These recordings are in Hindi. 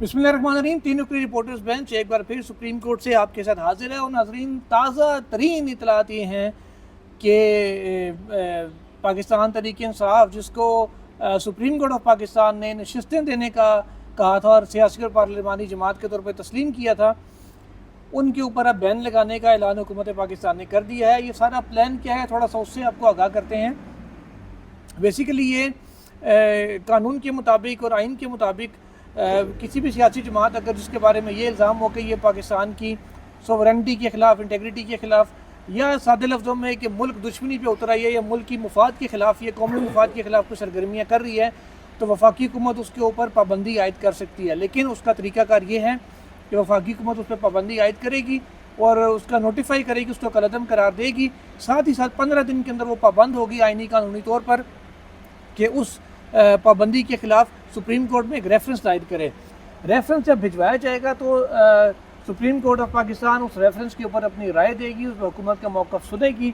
बिस्मिल्लाहिर्रहमानिर्रहीम। तीन नुकरी रिपोर्टर्स बेंच एक बार फिर सुप्रीम कोर्ट से आपके साथ हाजिर है। और नाजरीन, ताज़ा तरीन इतलात ये हैं कि पाकिस्तान तहरीक इंसाफ, जिसको सुप्रीम कोर्ट ऑफ पाकिस्तान ने नशिस्तें देने का कहा था और सियासी और पार्लिमानी जमात के तौर पर तस्लीम किया था, उनके ऊपर अब बैन लगाने का ऐलान हुकूमत पाकिस्तान ने कर दिया है। ये सारा प्लान क्या है, थोड़ा सा उससे आपको आगाह करते हैं। बेसिकली ये कानून के मुताबिक और आइन के मुताबिक किसी भी सियासी जमात अगर जिसके बारे में ये इल्ज़ाम हो कि ये पाकिस्तान की सोवरेनिटी के ख़िलाफ़, इंटेग्रिटी के ख़िलाफ़, या सादे लफ्ज़ों में कि मुल्क दुश्मनी पे उतर आई है या मुल्क की मुफाद के ख़िलाफ़, ये कौमी मुफाद के ख़िलाफ़ कुछ सरगर्मियाँ कर रही है, तो वफाकी हुकूमत उसके ऊपर पाबंदी आयद कर सकती है। लेकिन उसका तरीक़ाकार ये है कि वफाकी हुकूमत उस पर पाबंदी आयद करेगी और उसका नोटिफाई करेगी, उसको कलअदम करार देगी। साथ ही साथ 15 दिन के अंदर वो पाबंद होगी आइनी कानूनी तौर पर कि उस पाबंदी के ख़िलाफ़ सुप्रीम कोर्ट में एक रेफरेंस दायर करे। रेफरेंस जब भिजवाया जाएगा तो सुप्रीम कोर्ट ऑफ पाकिस्तान उस रेफरेंस के ऊपर अपनी राय देगी, उस हुकूमत का मौक़िफ़ सुनेगी,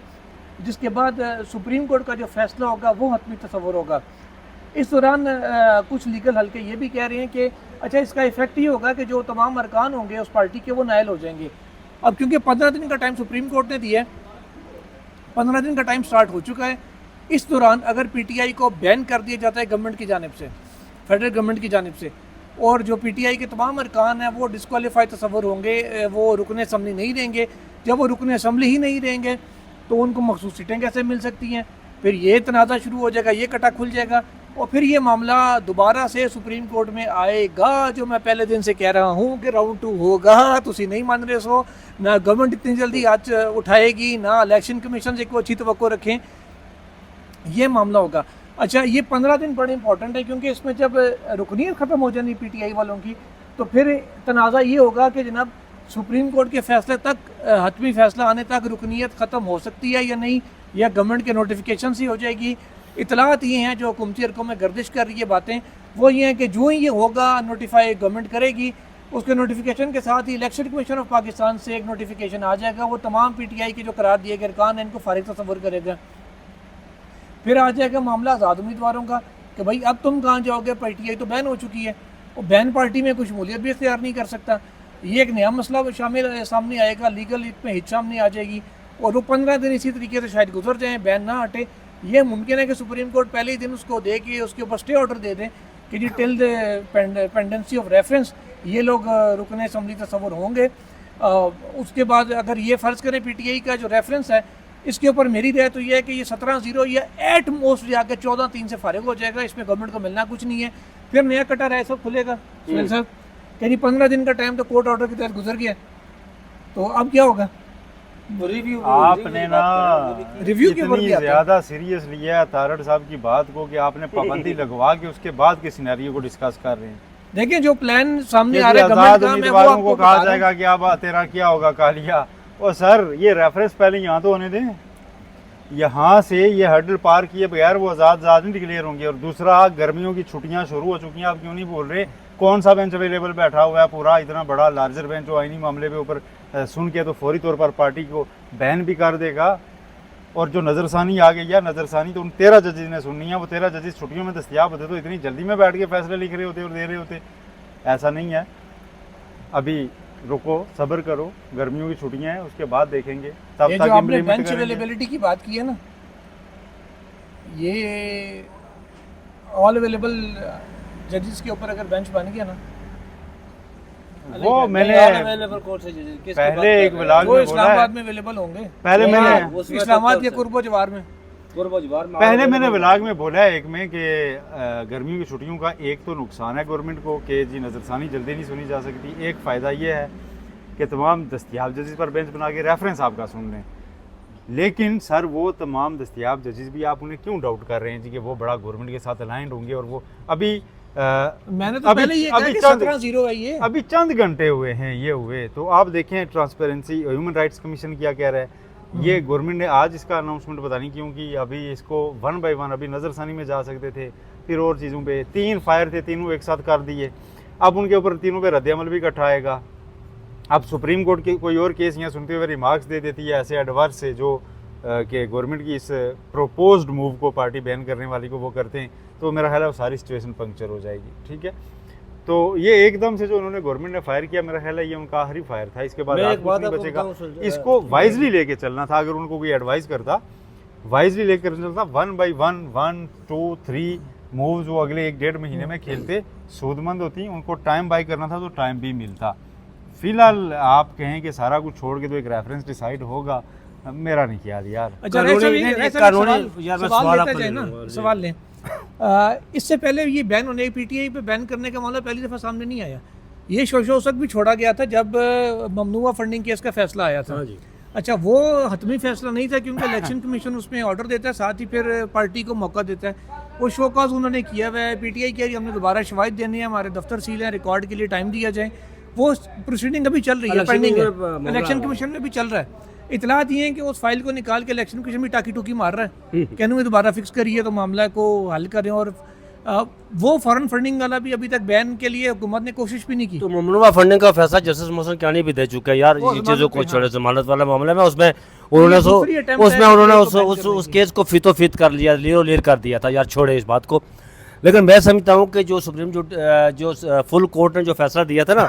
जिसके बाद सुप्रीम कोर्ट का जो फैसला होगा वो हतमी तसव्वुर होगा। इस दौरान कुछ लीगल हल्के ये भी कह रहे हैं कि अच्छा, इसका इफेक्ट ये होगा कि जो तमाम अरकान होंगे उस पार्टी के वो नायल हो जाएंगे। अब क्योंकि 15 दिन का टाइम सुप्रीम कोर्ट ने दिया है, 15 दिन का टाइम स्टार्ट हो चुका है। इस दौरान अगर पीटीआई को बैन कर दिया जाता है गवर्नमेंट की जानिब से, फेडरल गवर्नमेंट की जानिब से, और जो पीटीआई के तमाम अरकान हैं वो डिस्क्वालीफाई तस्वर होंगे, वो रुकन असम्बली नहीं रहेंगे। जब वो रुकन असम्बली ही नहीं रहेंगे तो उनको मखसूस सीटें कैसे मिल सकती हैं? फिर ये तनाज़ा शुरू हो जाएगा, ये कटा खुल जाएगा और फिर ये मामला दोबारा से सुप्रीम कोर्ट में आएगा। जो मैं पहले दिन से कह रहा हूँ कि राउंड 2 होगा, तुसी नहीं मान रहे सो। ना गवर्नमेंट इतनी जल्दी हाथ उठाएगी, ना इलेक्शन कमीशन से कोई अच्छी तवक्को रखें, ये मामला होगा। अच्छा, ये 15 दिन बड़े इंपॉर्टेंट है क्योंकि इसमें जब रुकनीत ख़त्म हो जानी पीटीआई वालों की, तो फिर तनाज़ा ये होगा कि जनाब सुप्रीम कोर्ट के फैसले तक, हतमी फैसला आने तक रुकनीत ख़त्म हो सकती है या नहीं, या गवर्नमेंट के नोटिफिकेशन से हो जाएगी। इतलात ये हैं जो हुकूमती हरकों में गर्दिश कर रही है बातें, वो ये हैं कि जो ही ये होगा नोटिफाई गवर्नमेंट करेगी, उसके नोटिफिकेशन के साथ ही इलेक्शन कमीशन ऑफ पाकिस्तान से एक नोटिफिकेशन आ जाएगा। वो तमाम पीटीआई के जो करार दिए गए अरकान हैं इनको फारिग तस्वर करेगा। फिर आ जाएगा मामला आज़ाद उम्मीदवारों का कि भाई अब तुम कहाँ जाओगे, पीटीआई तो बैन हो चुकी है, और बैन पार्टी में कुछ शमूलियत भी इख्तियार नहीं कर सकता। ये एक नया मसला सामने आएगा, लीगल में हिच सामने आ जाएगी और वो 15 दिन इसी तरीके से शायद गुजर जाएँ, बैन ना हटे। ये मुमकिन है कि सुप्रीम कोर्ट पहले ही दिन उसको दे के उसके ऊपर स्टे ऑर्डर दे दें कि जी till the pendency of reference ये लोग रुकने असम्बली तस्वर होंगे। उसके बाद अगर ये फ़र्ज़ करें पीटीआई का जो रेफरेंस है, इसके ऊपर मेरी राय तो ये है कि ये 17-0 या एट मोस्ट जाकर 14-3 से फारिग हो जाएगा। इसमें गवर्नमेंट को मिलना कुछ नहीं है। फिर नया कटा राय सब खुलेगा। सुनील साहब कह 15 दिन का टाइम तो कोर्ट ऑर्डर के तहत गुजर गया, तो अब क्या होगा? रिव्यू आपने ना रिव्यू के ऊपर ज्यादा सीरियस लिया है तारड़ साहब की बात को कि आपने पाबंदी लगवा के उसके बाद के सिनेरियो को डिस्कस कर रहे हैं। देखिए जो प्लान सामने आ रहा है गवर्नमेंट का, मैं वो आपको कहा जाएगा कि अब तेरा क्या होगा कालिया। और सर ये रेफरेंस पहले यहाँ तो होने दें, यहाँ से ये हर्डल पार किए बगैर वो आज़ाद नहीं डिक्लेयर होंगे। और दूसरा, गर्मियों की छुट्टियाँ शुरू हो चुकी हैं, आप क्यों नहीं बोल रहे? कौन सा बेंच अवेलेबल बैठा हुआ है पूरा इतना बड़ा लार्जर बेंच, जो आईनी मामले पे ऊपर सुन के तो फौरी तौर पर पार्टी को बैन भी कर देगा। और जो नज़रसानी आ गई है, नज़रसानी तो उन 13 जजेस ने सुननी है। वो 13 जजेस छुट्टियों में दस्तियाब होते तो इतनी जल्दी में बैठ के फैसले लिख रहे होते और दे रहे होते। ऐसा नहीं है, अभी रुको, सब्र करो, गर्मियों की छुट्टियां हैं, उसके बाद देखेंगे। तब तक आपने बेंच अवेलेबिलिटी की बात की है ना, ये ऑल अवेलेबल जजेस के ऊपर अगर बेंच बन गया ना, वो मैंने पहले एक व्लॉग में इस्लामाबाद में अवेलेबल होंगे। पहले मैंने इस्लामाबाद के कुर्बो जवार में पहले मैंने व्लॉग में बोला है एक में कि गर्मियों की छुट्टियों का एक तो नुकसान है गवर्नमेंट को कि जी नज़रसानी जल्दी नहीं सुनी जा सकती। एक फ़ायदा ये है कि तमाम दस्तियाब जजेस पर बेंच बना के रेफरेंस आपका सुन लें। लेकिन सर वो तमाम दस्तियाब जजेस भी आप उन्हें क्यों डाउट कर रहे हैं जी कि वो बड़ा गवर्नमेंट के साथ अलाइंड होंगे? और वो अभी मैंने तो पहले ये कहा कि 17-0 है, ये अभी चंद घंटे हुए हैं ये हुए। तो आप देखें ट्रांसपेरेंसी ह्यूमन राइट्स कमीशन क्या कह रहा है। ये गवर्नमेंट ने आज इसका अनाउंसमेंट पता नहीं क्यों कि अभी इसको 1 बाय 1 अभी नज़रसानी में जा सकते थे, फिर और चीज़ों पे 3 फायर थे, तीनों एक साथ कर दिए। अब उनके ऊपर तीनों पे रद्द-ए-अमल भी इकट्ठा आएगा। अब सुप्रीम कोर्ट के कोई और केस यहाँ सुनते हुए रिमार्क्स दे देती है ऐसे एडवर्स से जो कि गवर्नमेंट की इस प्रोपोज्ड मूव को पार्टी बैन करने वाली को वो करते हैं, तो मेरा ख्याल है वो सारी सिचुएशन पंक्चर हो जाएगी। ठीक है, तो ये एकदम से जो उन्होंने गवर्नमेंट ने फायर किया, मेरा ख्याल है ये उनका आखिरी फायर था, इसके बाद मैं एक कुछ बात नहीं आपको बचेगा। बताऊं, इसको वाइजली लेके चलना था, अगर उनको कोई एडवाइस करता वाइजली लेकर चलता, 1 by 1 1 2 3 मूव्स वो अगले 1-1.5 महीने में खेलते, सूदमंद होती, उनको टाइम बाय करना था तो टाइम भी मिलता। फिलहाल आप कहें कि सारा कुछ छोड़ के तो एक रेफरेंस डिसाइड होगा, मेरा नहीं ख्याल यार। अच्छा कानूनी- रैसा भी- नहीं, रैसा भी कानूनी- सवाल- यार मैं सवाल सवाल लेता आपको जाए ले ना, लूंगा, जी। सवाल लें। इससे पहले ये बैन होने, पीटीआई पे बैन करने का मामला पहली दफ़ा सामने नहीं आया। ये शोशोसक भी छोड़ा गया था जब ममनुआ फंडिंग केस का फैसला आया था। हाँ जी। अच्छा, वो हतमी फैसला नहीं था क्योंकि इलेक्शन कमीशन उसमें ऑर्डर देता है, साथ ही फिर पार्टी को मौका देता है। वो शो कॉज उन्होंने किया हुआ है, पीटीआई कह रही है हमने दोबारा शवाहिद देनी है, हमारे दफ्तर सील हैं, रिकॉर्ड के लिए टाइम दिया जाए। वो प्रोसीडिंग अभी चल रही है, इलेक्शन पेंडिंग है, में इलेक्शन कमीशन में भी चल रहा है। इतलात ये है कि उस फाइल को निकाल के इलेक्शन कमीशन भी टाकी टूकी मार रहा है, कहने में दोबारा फिक्स करिए तो मामला को हल करें। और वो फॉरेन फंडिंग वाला भी अभी तक बैन के लिए हुकूमत ने कोशिश भी नहीं की। तो ममनुआ फंडिंग का फैसला जस्टिस मोहसिन कियानी भी दे चुका है यार, वो ये जमानत चीज़ों पे, को हाँ। छोड़े जमानत वाला मामला में उसमें उन्होंने दूसरी attempt उसमें है उन्होंने कि इसको बैन उस करने केस को फीतो फीत कर लिया, लियो लीर कर दिया था यार, छोड़े इस बात को। लेकिन मैं समझता हूँ कि जो सुप्रीम जो फुल कोर्ट ने जो फैसला दिया था ना,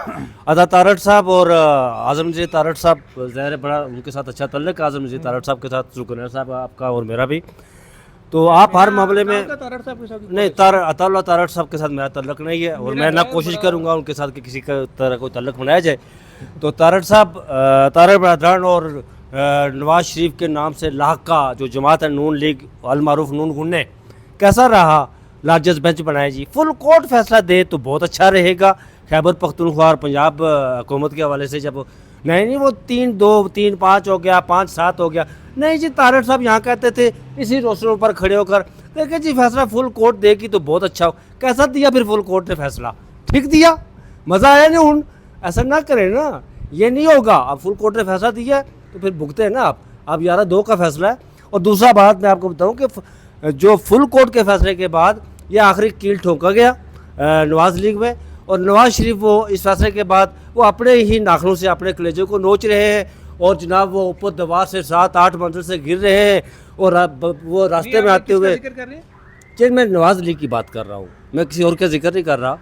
अदा तारड़ साहब और आजम नज़ीर तारड़ साहब, ज़ाहिर है बड़ा उनके साथ अच्छा तल्लुक है आजम नज़ीर तारड़ साहब के साथ, सुकनैर साहब आपका और मेरा भी। तो आप हर मामले में तारड़ साहब के साथ नहीं, अताउल्लाह तारड़ साहब के साथ मेरा तल्लुक नहीं है, और मैं ना कोशिश करूंगा उनके साथ कि किसी का तरह कोई तल्लुक बनाया जाए। तो तारड़ साहब, तारड़ बरदरान और नवाज शरीफ के नाम से लाका जो जमात है नून लीग अल मारूफ नून गुन्ने, कैसा रहा, लार्जेस्ट बेंच बनाए जी, फुल कोर्ट फैसला दे तो बहुत अच्छा रहेगा। खैबर पख्तूनख्वा और पंजाब हुकूमत के हवाले से जब नहीं वो 3-2 3-5 हो गया, 5-7 हो गया, नहीं जी तारड़ साहब यहाँ कहते थे इसी रोस्टर पर खड़े होकर देखिए जी फैसला फुल कोर्ट देगी तो बहुत अच्छा हो। कैसा दिया फिर फुल कोर्ट ने फैसला, ठीक दिया, मज़ा आया नहीं। उन ऐसा ना करें ना, ये नहीं होगा। अब फुल कोर्ट ने फैसला दिया तो फिर भुगते हैं ना आप 11-2 का फैसला है। और दूसरा बात मैं आपको बताऊँ कि जो फुल कोर्ट के फैसले के बाद ये आखिरी कील ठोका गया नवाज लीग में, और नवाज शरीफ वो इस फैसले के बाद वो अपने ही नाखनों से अपने कलेजों को नोच रहे हैं, और जनाब वो ऊपर दीवार से 7-8 मंजिल से गिर रहे हैं, और वो रास्ते में आते हुए जिक्र कर रहे हैं? जी मैं नवाज लीग की बात कर रहा हूँ, मैं किसी और का जिक्र नहीं कर रहा,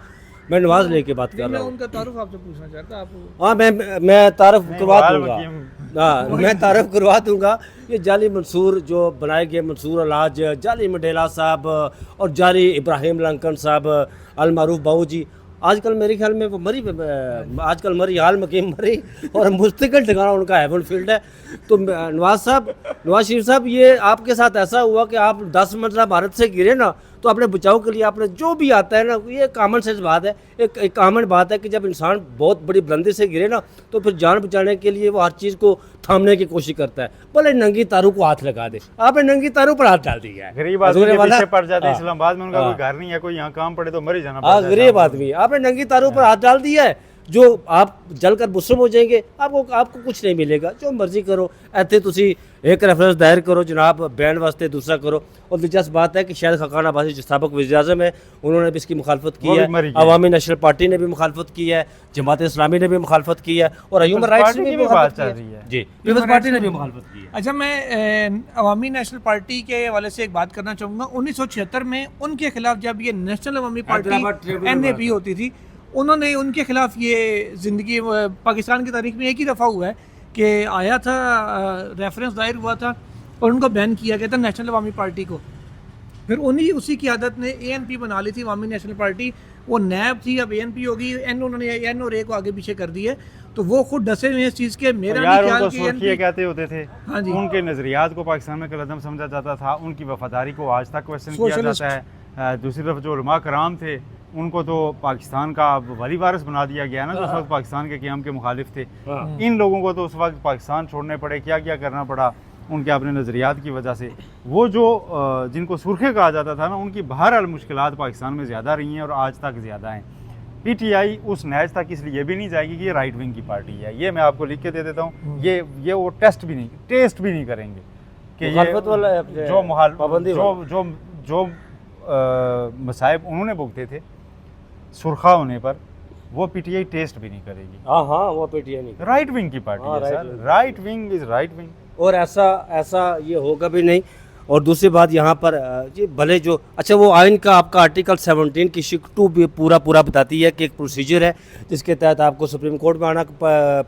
मैं नवाज लीग की बात कर मैं रहा हूँ। उनका तारुफ आपसे पूछना चाहता आप। हाँ मैं तारफ़ करवा वाल दूंगा, मकीम। हाँ मैं तारफ़ करवा दूंगा। ये जाली मंसूर जो बनाए गए, मंसूर अलाज, जाली मंडेला साहब और जाली इब्राहिम लंकन साहब, अल मारूफ बाबू जी, आजकल मेरे ख्याल में वो आजकल मरी हाल मकीम मरी, और मुस्तकिल ठिकाना उनका हेवन फील्ड है। तो नवाज शरीफ साहब, ये आपके साथ ऐसा हुआ कि आप 10 मंजिला भारत से गिरे ना, तो अपने बचाव के लिए आपने जो भी आता है ना, ये कॉमन सेंस बात है, एक कॉमन बात है कि जब इंसान बहुत बड़ी बुलंदी से गिरे ना, तो फिर जान बचाने के लिए वो हर चीज़ को थामने की कोशिश करता है, भले नंगी तारू को हाथ लगा दे। आपने नंगी तारू पर हाथ डाल दिया है, गरीब आदमी के वाला- पीछे पड़ जाते हैं, हाँ। इस्लामाबाद में उनका हाँ। कोई घर नहीं है, कोई यहाँ काम पड़े तो मर ही जाना हाँ, पड़ता है। गरीब आदमी, आपने नंगी तारों पर हाथ डाल दिया है, जो आप जलकर मुस्लिम हो जाएंगे, आपको कुछ नहीं मिलेगा, जो मर्जी करो। ऐसे तुसी एक रेफरेंस दायर करो जनाब बैन वास्ते, दूसरा करो। और दिलचस्प बात है कि शायद खकान अब्बासी जो साबिक वज़ीर-ए-आज़म है, उन्होंने भी इसकी मुखालफत की वो भी है, मरी गए। अवामी नेशनल पार्टी ने भी मुखालफत की है, जमात इस्लामी ने भी मुखालफत की है, और ह्यूमन राइट्स पार्टी ने की भी भी बात मुखालफत चल की रही है। जी, पीपल्स पार्टी ने भी मुखालफत की है। अच्छा, मैं अवामी नेशनल पार्टी के हवाले से एक बात करना चाहूँगा। 1976 में उनके खिलाफ जब ये नेशनल अवामी हैदराबाद पार्टी ट्रिब्यूनल NAP होती थी, उन्होंने उनके खिलाफ ये ज़िंदगी पाकिस्तान की तारीख में एक ही दफ़ा हुआ है कि आया था, रेफरेंस दायर हुआ था और उनको बैन किया गया था नेशनल अवामी पार्टी को। फिर उसी की आदत ने ANP बना ली थी, अवामी नेशनल पार्टी। वो नैब थी, अब ANP होगी, उन्होंने N और A को आगे पीछे कर दिया। तो वो खुद डसे हुए हैं इस चीज़ के। मेरा यार नहीं ख्याल उनको कि सुर्खिये ANP कहते होते थे, हाँ जी। उनके नजरियात को पाकिस्तान में कलअदम समझा जाता था, उनकी वफादारी को आज तक क्वेश्चन किया सोशलिस्ट। जाता है। दूसरी तरफ जो उलमा कराम थे, उनको तो पाकिस्तान का वली वारिस बना दिया गया ना, जो उस वक्त पाकिस्तान के क़याम के मुखालिफ थे। हाँ। इन लोगों को तो उस वक्त पाकिस्तान छोड़ने पड़े, क्या क्या करना पड़ा उनके अपने नज़रियात की वजह से। वो जो जिनको सुर्खे कहा जाता था ना, उनकी बहरहाल मुश्किलात पाकिस्तान में ज़्यादा रही हैं और आज तक ज़्यादा हैं। PTI उस नैज तक इसलिए भी नहीं जाएगी कि ये राइट विंग की पार्टी है, ये मैं आपको लिख के दे देता हूँ। ये वो टेस्ट भी नहीं करेंगे कि ये मुखालफत वाला जो पाबंदी जो मसाइब उन्होंने भुगते थे सुरखा होने पर, वो PTI टेस्ट भी नहीं करेगी। हाँ, वो PTI नहीं। राइट विंग की पार्टी हाँ, है right sir, wing। Right wing is right wing. और ऐसा ये होगा भी नहीं। और दूसरी बात यहाँ पर जी भले जो अच्छा वो आइन का आपका आर्टिकल 17 की शिक 2 भी पूरा बताती है कि एक प्रोसीजर है जिसके तहत आपको सुप्रीम कोर्ट में आना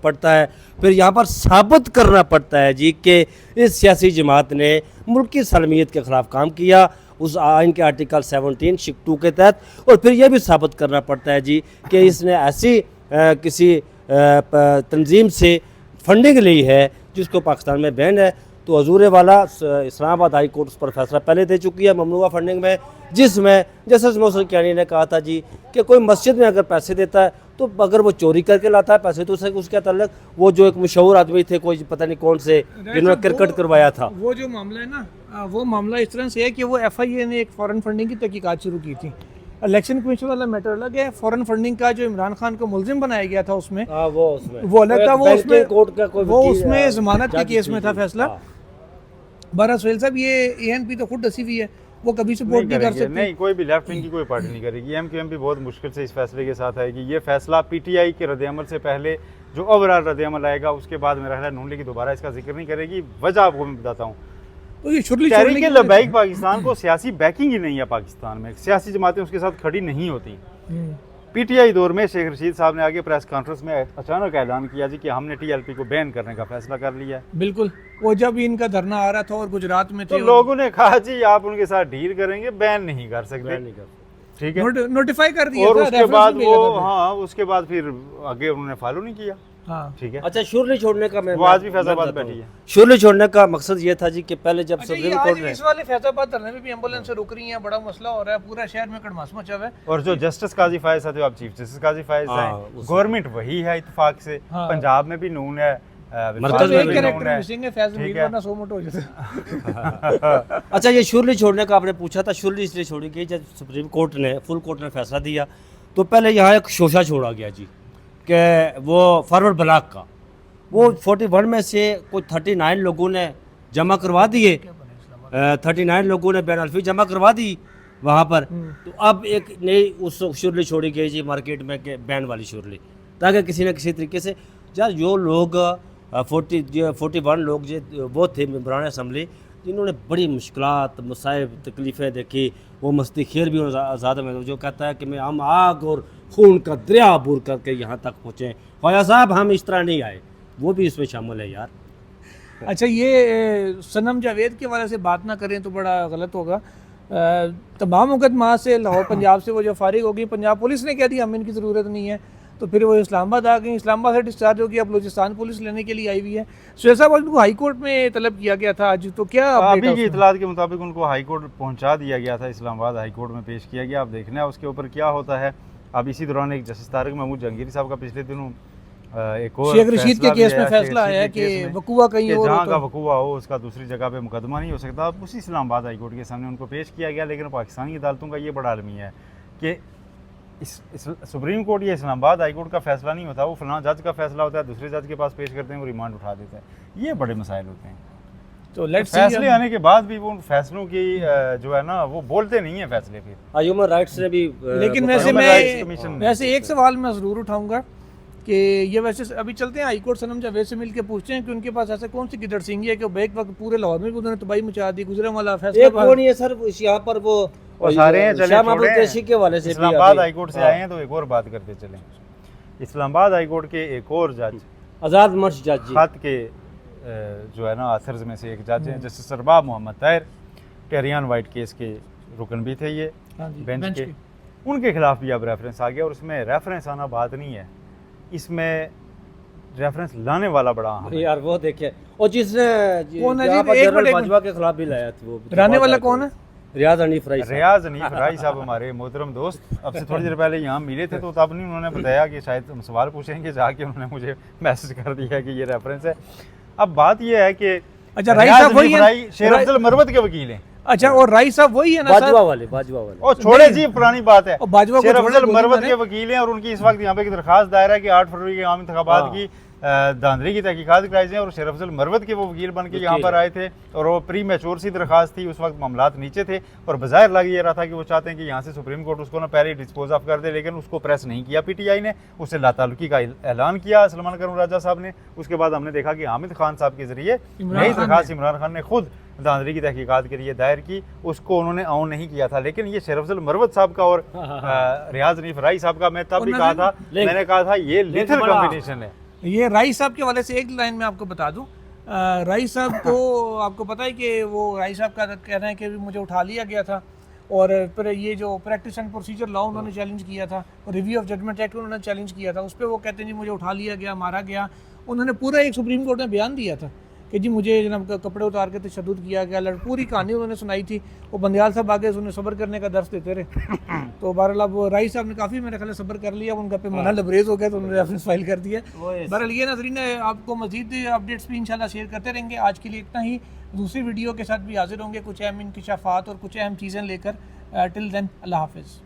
पड़ता है, फिर यहाँ पर साबित करना पड़ता है जी कि इस सियासी जमात ने मुल्क की सलामियत के ख़िलाफ़ काम किया उस आइन के आर्टिकल 17 शिक 2 के तहत, और फिर यह भी साबित करना पड़ता है जी कि इसने ऐसी किसी तंजीम से फंडिंग ली है जिसको पाकिस्तान में बैन है। तो हजूर वाला इस्लामाबाद हाई कोर्ट उस पर फैसला पहले दे चुकी है ममनुआ फंडिंग में, जिसमें जस्टिस मोहसिन कियानी ने कहा था जी कि कोई मस्जिद में अगर पैसे देता है तो अगर वो चोरी करके लाता है पैसे तो उसके तल्लक वो जो एक मशहूर आदमी थे कोई पता नहीं कौन से जिन्होंने क्रिकेट करवाया था, वो जो मामला है ना वो मामला इस तरह से है कि वो FIA ने एक फॉरेन फंडिंग की तहकीकात शुरू की थी। इलेक्शन कमीशन वाला मैटर अलग है, फॉरेन फंडिंग का जो इमरान खान को मुलजिम बनाया गया था उसमें वो अलग था, वो उसमें जमानत के केस में था फैसला। बारह सोहेल साहब ये ANP तो खुद डसी हुई है, वो कभी सपोर्ट नहीं कर सकती। नहीं, कोई भी लेफ्ट विंग की कोई पार्टी नहीं करेगी। MQM भी बहुत मुश्किल से इस फैसले के साथ आएगी। ये फैसला PTI के रद्द-ए-अमल से पहले जो ओवरऑल रद्द-ए-अमल आएगा उसके बाद मेरा ख्याल है नून लीग दोबारा इसका जिक्र नहीं करेगी। वजह आपको मैं बताता हूँ, तो ये शुरू तहरीक लब्बैक पाकिस्तान को सियासी बैकिंग ही नहीं है। पाकिस्तान में सियासी जमातें उसके साथ खड़ी नहीं होती। PTI दौर में शेख रशीद साहब ने आगे प्रेस कॉन्फ्रेंस में अचानक ऐलान किया जी कि हमने TLP को बैन करने का फैसला कर लिया है। बिल्कुल, वो जब इनका धरना आ रहा था और गुजरात में थे तो लोगों ने कहा जी आप उनके साथ डील करेंगे, बैन नहीं कर सकते, ठीक है, नोटिफाई कर दिया। और उसके बाद वो उसके बाद फिर आगे उन्होंने फॉलो नहीं किया। हाँ ठीक है। अच्छा शुरू छोड़ने का मैं वो आज भी फैसलाबाद बैठी है। शुरू छोड़ने का मकसद ये था जी कि पहले जब सुप्रीम कोर्ट ने इस वाले फैसलाबाद धरने में भी एम्बुलेंस से रुक रही है, बड़ा मसला हो रहा है, पूरा शहर में कड़मास मचा हुआ है। और जो जस्टिस काजी फायज साहब आप चीफ जस्टिस काजी फायज हैं, गवर्नमेंट वही है इत्तेफाक से। पंजाब में भी नून है, मरकज में भी नून है, ठीक है। 100 मोट हो जाता। अच्छा ये शुरू छोड़ने का आपने पूछा था, शुरू इसलिए छोड़ी गई जब सुप्रीम कोर्ट ने फुल कोर्ट ने फैसला दिया तो पहले यहाँ एक शोशा छोड़ा गया जी कि वो फॉरवर्ड ब्लॉक का वो 41 में से कुछ 39 लोगों ने जमा करवा दिए, 39 लोगों ने बैन अल्फी जमा करवा दी वहाँ पर। तो अब एक नई उस शुरली छोड़ी गई जी मार्केट में के बैन वाली शुरली, ताकि किसी न किसी तरीके से यार जो लोग 41 लोग जो वो थे मेंबरान असम्बली जिन्होंने बड़ी मुश्किलात मसाइब तकलीफ़ें देखी, वो मस्ती खेर भी ज़्यादा में जो कहता है कि मैं हम आग और खून का दरिया अबूर करके यहाँ तक पहुँचे, ख्वाजा साहब हम इस तरह नहीं आए, वो भी इसमें शामिल है यार। अच्छा ये सनम जावेद के वाले से बात ना करें तो बड़ा गलत होगा। तमाम मुकदमा से लाहौर पंजाब से वो जो फारिग होगी, पंजाब पुलिस ने कह दिया हमें इनकी ज़रूरत नहीं है, तो फिर वो इस्लामाबाद आ गई, इस्लामाबाद से डिस्चार्ज होगी, अब बलूचिस्तान पुलिस लेने के लिए आई हुई है। सुहेल साहब उनको हाई कोर्ट में तलब किया गया था आज, तो क्या अभी की इतलात के मुताबिक उनको हाई कोर्ट पहुंचा दिया गया था, इस्लामाबाद हाई कोर्ट में पेश किया गया। अब देखना है उसके ऊपर क्या होता है। अब इसी दौरान एक जस्टिस तारिक महमूद जहांगीरी साहब का पिछले दिनों एक और शेख रशीद के केस में फैसला आया कि वकूआ कहीं और जहाँ का वकूआ हो उसका दूसरी जगह पे मुकदमा नहीं हो सकता। अब उसी इस्लामाबाद हाई कोर्ट के सामने उनको पेश किया गया। लेकिन पाकिस्तानी अदालतों का ये बड़ा अलमिया है कि सुप्रीम कोर्ट या इस्लामाबाद हाई कोर्ट का फैसला नहीं होता, वो फलां जज का फैसला होता है, दूसरे जज के पास पेश करते हैं, वो रिमांड उठा देता है। ये बड़े मसाइल होते हैं। तो फैसले आने के बाद भी वो फैसलों की जो है ना वो बोलते नहीं है फैसले फिर। ह्यूमन राइट्स ने भी लेकिन वैसे एक सवाल मैं ज़रूर उठाऊंगा कि ये वैसे अभी चलते हैं हाई कोर्ट सनम जावेद से मिल के पूछते हैं कि उनके पास ऐसे कौन सी गिदड़ सिंगी है कि बैक वक्त पूरे लाहौर में भी उन्होंने तबाही मचा दी, गुजरे वाला फैसला एक वो नहीं है सर यहाँ पर वो सारे हैं। चले के वाले से इस्लामाबाद हाई कोर्ट से आए हैं तो एक और बात करते चलें। इस्लामाबाद हाई कोर्ट के एक और जज आज़ाद मर्श जज जी खत के जो है ना आथर्स में से एक जज हैं जस्टिस सरबाब मोहम्मद ताहिर, टेरियान वाइट केस के रुकन भी थे ये बेंच के, उनके खिलाफ भी अब रेफरेंस आ गया। और उसमें रेफरेंस आना बात नहीं है, इसमें रेफरेंस लाने वाला बड़ा यार वो देखिए। और जिसने जनरल बाजवा के खिलाफ भी लाया था वो लाने वाला कौन है? रियाज हनीफ राई साहब हमारे मोहतरम दोस्त। अब से थोड़ी देर पहले यहाँ मिले थे तो तब नहीं उन्होंने बताया कि शायद हम सवाल पूछेंगे, जाके उन्होंने मुझे मैसेज कर दिया कि ये रेफरेंस है। अब बात ये है कि अच्छा राई साहब वही है, शेर अफजल मरवत के वकील हैं। अच्छा और राई साहब वही है ना बाजवा वाले और छोड़े जी पुरानी बात है। बाजवा शेर अफजल मरवत के वकील हैं और उनकी इस वक्त यहाँ पे एक दरखास्त दायर है कि 8 फरवरी के आम इंतखाबात की धांधली की तहकीकात कराई जाए और शेर अफजल मरवत के वो वकील बन के यहाँ पर आए थे और वो प्री मैच्योर सी दरखास्त थी, उस वक्त मामलात नीचे थे और बज़ाहिर लग ये रहा था कि वो चाहते हैं कि यहाँ से सुप्रीम कोर्ट उसको ना पहले डिस्पोज ऑफ कर दे, लेकिन उसको प्रेस नहीं किया पीटीआई ने, उससे लाताल्लुकी का ऐलान किया सलमान करूम राजा साहब ने। उसके बाद हमने देखा कि हामिद खान साहब के जरिए नई दरखास्त इमरान खान ने खुद धांधली की तहकीकात के लिए दायर की, उसको उन्होंने ऑन नहीं किया था। लेकिन ये शेर अफजल मरवत साहब का और रियाज हनीफ राई साहब का मैं तब भी कहा था, मैंने कहा था ये लिथल कॉम्बिनेशन है। ये राई साहब के वाले से एक लाइन में आपको बता दूं, राई साहब को आपको पता है कि वो राई साहब का कहना है कि मुझे उठा लिया गया था और फिर ये जो प्रैक्टिस एंड प्रोसीजर लॉ उन्होंने चैलेंज किया था और रिव्यू ऑफ जजमेंट एक्ट उन्होंने चैलेंज किया था, उस पर वो कहते हैं जी मुझे उठा लिया गया, मारा गया। उन्होंने पूरा एक सुप्रीम कोर्ट में बयान दिया था कि जी मुझे जनाब कपड़े उतार के तशद्दुद किया गया, पूरी कहानी उन्होंने सुनाई थी। वो बंदियाल साहब आगे उन्हें सब्र करने का दर्स देते रहे। तो बहरहाल अब राई साहब ने काफ़ी मेरे ख्याल सब्र कर लिया, उनका पे मना लबरेज हो गया तो उन्होंने रेफरेंस फाइल कर दिया। बहरहाल ये नाज़रीन आपको मज़ीद अपडेट्स भी इंशाल्लाह शेयर करते रहेंगे। आज के लिए इतना ही, दूसरी वीडियो के साथ भी हाजिर होंगे कुछ अहम इंकिशाफात और कुछ अहम चीज़ें लेकर। टिल देन अल्लाह हाफिज़।